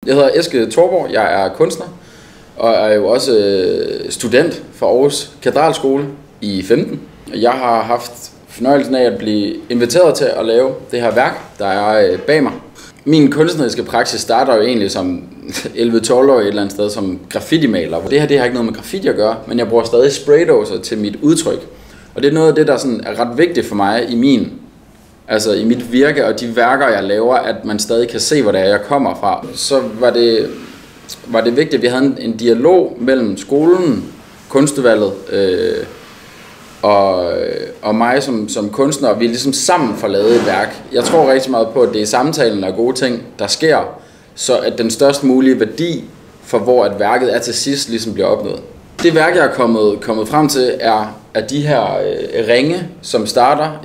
Jeg hedder Eske Thorborg, jeg er kunstner, og er jo også student fra Aarhus Katedralskole i 15. Jeg har haft fornøjelsen af at blive inviteret til at lave det her værk, der er bag mig. Min kunstneriske praksis starter jo egentlig som 11-12-årig et eller andet sted som graffiti-maler. Det her har ikke noget med graffiti at gøre, men jeg bruger stadig spraydåser til mit udtryk. Og det er noget af det, der sådan er ret vigtigt for mig i mit virke og de værker, jeg laver, at man stadig kan se, hvor det er, jeg kommer fra. Så var det vigtigt, at vi havde en dialog mellem skolen, kunstudvalget og mig som kunstner, og vi ligesom sammen får lavet et værk. Jeg tror rigtig meget på, at det er samtalen og gode ting, der sker, så at den størst mulige værdi for hvor at værket er til sidst ligesom bliver opnået. Det værk, jeg er kommet frem til, er de her ringe, som starter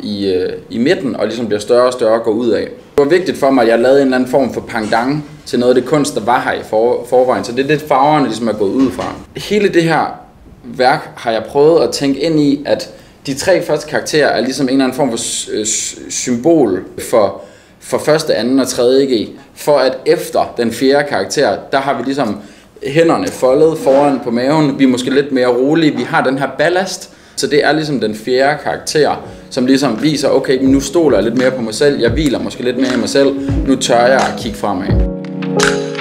i midten og ligesom bliver større og større og går ud af. Det var vigtigt for mig, at jeg lavede en eller anden form for pendant til noget af det kunst, der var her i forvejen. Så det er det, farverne ligesom er gået ud fra. Hele det her værk har jeg prøvet at tænke ind i, at de 3 første karakterer er ligesom en eller anden form for symbol for første, anden og tredje G. For at efter den 4. karakter, der har vi ligesom hænderne foldet foran på maven. Vi er måske lidt mere rolige. Vi har den her ballast. Så det er ligesom den 4. karakter, som ligesom viser, okay, nu stoler jeg lidt mere på mig selv. Jeg hviler måske lidt mere i mig selv. Nu tør jeg at kigge fremad.